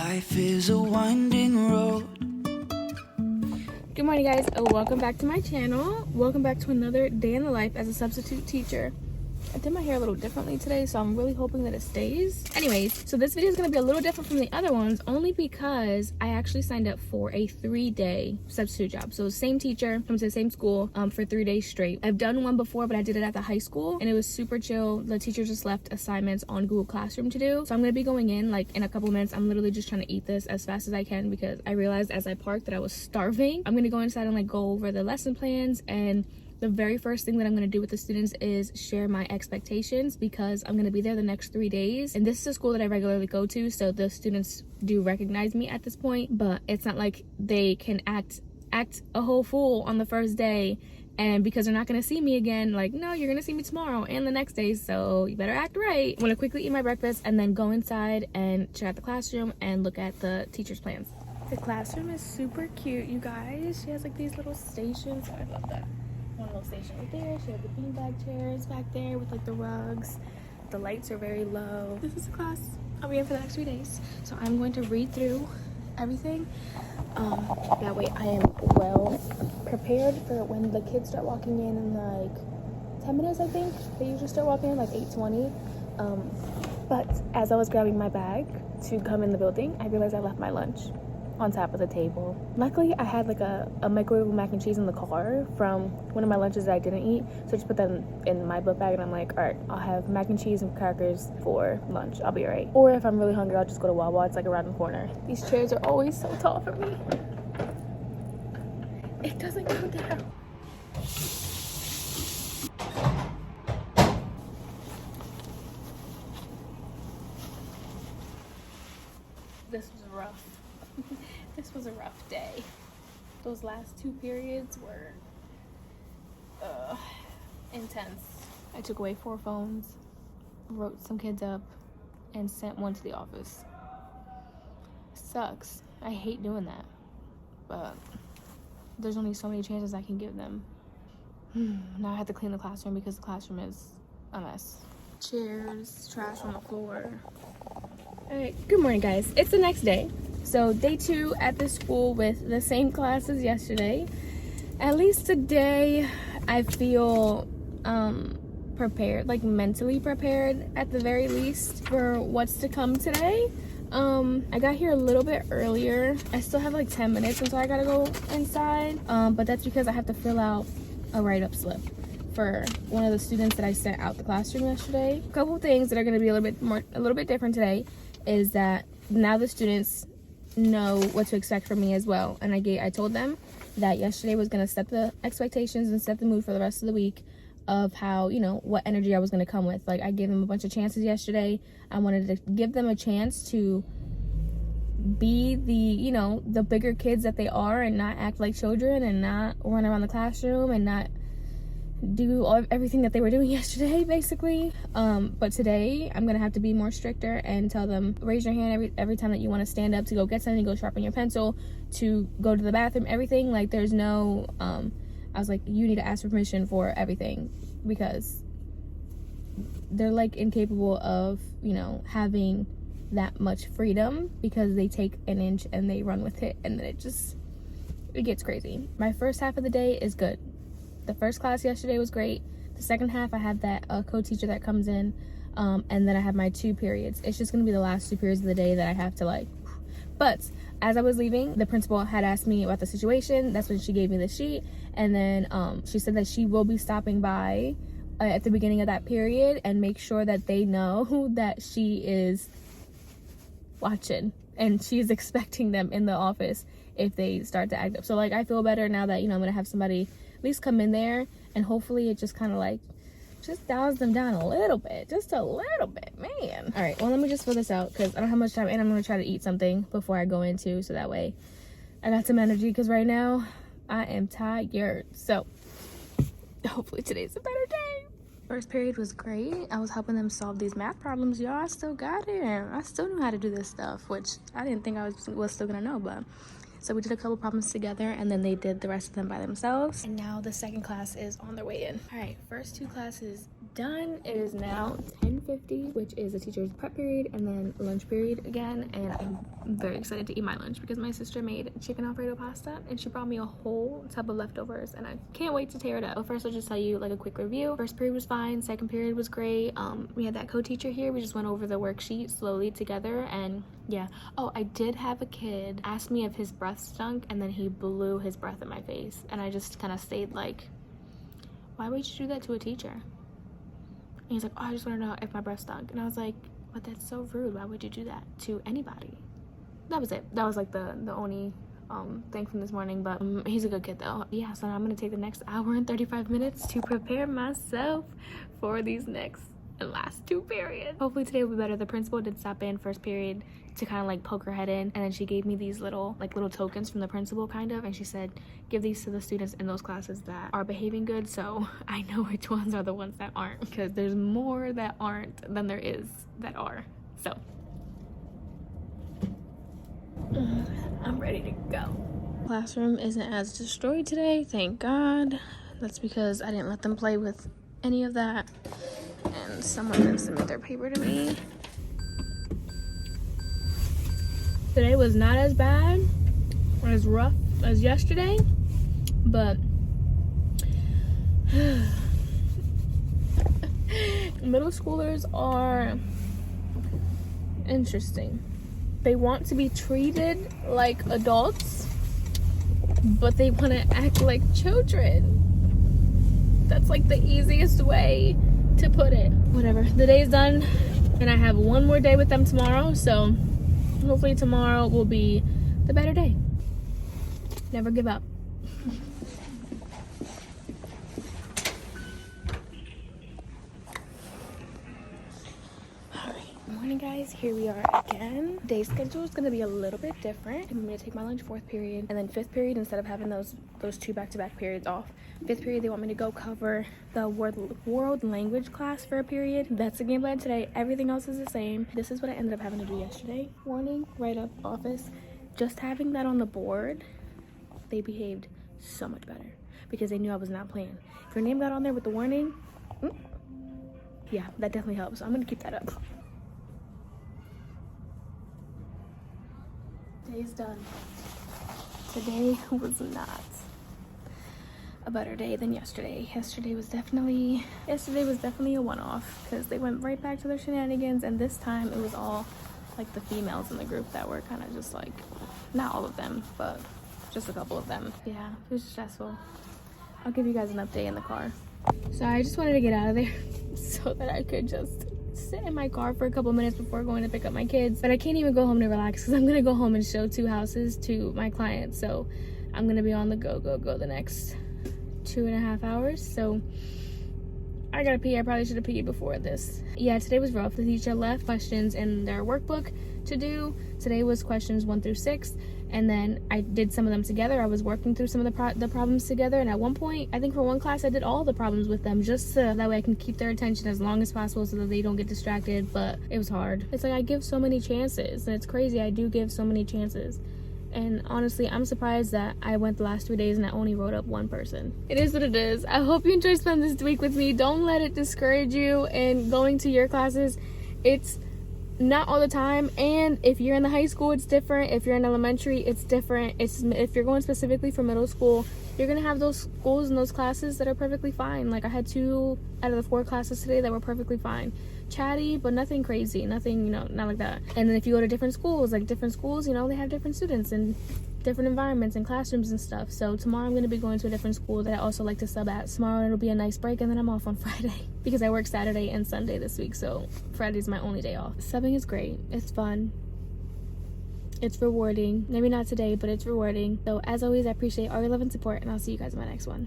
Life is a winding road. Good morning, guys. Welcome back to my channel. Welcome back to another day in the life as a substitute teacher. I did my hair a little differently today, so I'm really hoping that it stays. Anyways, so this video is going to be a little different from the other ones, only because I actually signed up for a 3-day substitute job. So same teacher, comes to the same school for 3 days straight. I've done one before, but I did it at the high school, and it was super chill. The teacher just left assignments on Google Classroom to do. So I'm going to be going in like in a couple minutes. I'm literally just trying to eat this as fast as I can because I realized as I parked that I was starving. I'm going to go inside and like go over the lesson plans, and the very first thing that I'm going to do with the students is share my expectations because I'm going to be there the next 3 days. And this is a school that I regularly go to, so the students do recognize me at this point, but it's not like they can act a whole fool on the first day. And because they're not going to see me again, like, no, you're going to see me tomorrow and the next day, so you better act right. I'm going to quickly eat my breakfast and then go inside and check out the classroom and look at the teacher's plans. The classroom is super cute, you guys. She has like these little stations. I love that. One little station right there. She has the beanbag chairs back there with like the rugs. The lights are very low. This is the class I'll be in for the next 3 days. So I'm going to read through everything. That way I am well prepared for when the kids start walking in like 10 minutes, I think. They usually start walking in like 8:20. But as I was grabbing my bag to come in the building, I realized I left my lunch on top of the table. Luckily, I had like a microwave mac and cheese in the car from one of my lunches that I didn't eat, so I just put that in my book bag, and I'm like, all right, I'll have mac and cheese and crackers for lunch. I'll be all right. Or if I'm really hungry, I'll just go to Wawa. It's like around the corner. These chairs are always so tall for me. It doesn't go down. This was rough. This was a rough day. Those last 2 periods were intense. I took away 4 phones, wrote some kids up, and sent one to the office. Sucks. I hate doing that, but there's only so many chances I can give them. Now I have to clean the classroom because the classroom is a mess. Chairs, trash on the floor. Alright, good morning, guys. It's the next day. So day 2 at the school with the same class as yesterday. At least today I feel prepared, like mentally prepared at the very least for what's to come today. I got here a little bit earlier. I still have like 10 minutes until I gotta go inside, but that's because I have to fill out a write-up slip for one of the students that I sent out the classroom yesterday. A couple things that are going to be a little bit different today is that now the students know what to expect from me as well, and I told them that yesterday was going to set the expectations and set the mood for the rest of the week of how, you know, what energy I was going to come with. Like, I gave them a bunch of chances yesterday. I wanted to give them a chance to be the, you know, the bigger kids that they are and not act like children and not run around the classroom and not do everything that they were doing yesterday, basically. But today I'm gonna have to be more stricter and tell them, raise your hand every time that you want to stand up to go get something, go sharpen your pencil, to go to the bathroom, everything. Like, there's no I was like, you need to ask for permission for everything, because they're like incapable of, you know, having that much freedom, because they take an inch and they run with it, and then it gets crazy. My first half of the day is good. The first class yesterday was great. The second half, I have that co-teacher that comes in, and then I have my 2 periods. It's just going to be the last 2 periods of the day that I have to like. But as I was leaving, the principal had asked me about the situation. That's when she gave me the sheet, and then she said that she will be stopping by at the beginning of that period and make sure that they know that she is watching and she is expecting them in the office if they start to act up. So like, I feel better now that, you know, I'm gonna have somebody at least come in there, and hopefully it just kind of like just dials them down a little bit, just a little bit, man. All right, well, let me just fill this out because I don't have much time, and I'm gonna try to eat something before I go in too, so that way I got some energy, because right now I am tired. So hopefully today's a better day. First period was great. I was helping them solve these math problems, y'all. I still got it. I still knew how to do this stuff, which I didn't think I was still gonna know, but so we did a couple problems together, and then they did the rest of them by themselves. And now the second class is on their way in. All right, first 2 classes done. It is now 10:50. 1:50, which is a teacher's prep period, and then lunch period again. And I'm very excited to eat my lunch because my sister made chicken alfredo pasta and she brought me a whole tub of leftovers and I can't wait to tear it up. But first, I'll just tell you like a quick review. First period was fine, second period was great. We had that co-teacher here. We just went over the worksheet slowly together, and yeah. Oh, I did have a kid ask me if his breath stunk, and then he blew his breath in my face, and I just kind of stayed like, why would you do that to a teacher? And he's like, oh, I just want to know if my breath stunk. And I was like, but that's so rude. Why would you do that to anybody? That was it. That was like the only thing from this morning, but he's a good kid though. Yeah, so I'm gonna take the next hour and 35 minutes to prepare myself for these next and last 2 periods. Hopefully today will be better. The principal did stop in first period to kind of like poke her head in, and then she gave me these little tokens from the principal kind of, and she said give these to the students in those classes that are behaving good, so I know which ones are the ones that aren't, because there's more that aren't than there is that are. So I'm ready to go. Classroom isn't as destroyed today, thank God. That's because I didn't let them play with any of that, and someone didn't submit their paper to me. Today was not as bad or as rough as yesterday, but middle schoolers are interesting. They want to be treated like adults, but they want to act like children. That's like the easiest way to put it. Whatever, the day's done and I have one more day with them tomorrow, so hopefully tomorrow will be the better day. Never give up. Morning guys, here we are again. Day schedule is going to be a little bit different. I'm going to take my lunch 4th period, and then 5th period, instead of having those 2 back-to-back periods off, 5th period they want me to go cover the world language class for a period. That's the game plan today. Everything else is the same. This is what I ended up having to do yesterday. Warning, write-up, office. Just having that on the board, they behaved so much better because they knew I was not playing. If your name got on there with the warning, yeah, that definitely helps. So I'm going to keep that up. Day's done. Today was not a better day than yesterday. Yesterday was definitely a one-off because they went right back to their shenanigans, and this time it was all like the females in the group that were kind of just like, not all of them, but just a couple of them. Yeah, it was stressful. I'll give you guys an update in the car. So I just wanted to get out of there so that I could just sit in my car for a couple minutes before going to pick up my kids, but I can't even go home to relax because I'm gonna go home and show 2 houses to my clients, so I'm gonna be on the go the next 2.5 hours. So I gotta pee. I probably should have peed before this. Yeah, today was rough. The teacher left questions in their workbook to do. Today was questions 1 through 6, and then I did some of them together. I was working through some of the problems together, and at one point, I think for one class, I did all the problems with them just so that way I can keep their attention as long as possible so that they don't get distracted, but it was hard. It's like I give so many chances, and it's crazy. I do give so many chances. And honestly, I'm surprised that I went the last 3 days and I only wrote up 1 person. It is what it is. I hope you enjoyed spending this week with me. Don't let it discourage you in going to your classes. It's not all the time, and if you're in the high school, it's different. If you're in elementary, it's different. If you're going specifically for middle school, you're gonna have those schools and those classes that are perfectly fine. Like I had 2 out of the 4 classes today that were perfectly fine. Chatty, but nothing crazy, nothing, not like that. And then if you go to different schools, they have different students and different environments and classrooms and stuff. So tomorrow I'm going to be going to a different school that I also like to sub at. Tomorrow it'll be a nice break, and then I'm off on Friday because I work Saturday and Sunday this week, so Friday's my only day off. Subbing is great. It's fun. It's rewarding. Maybe not today, but it's rewarding. So as always, I appreciate all your love and support, and I'll see you guys in my next one.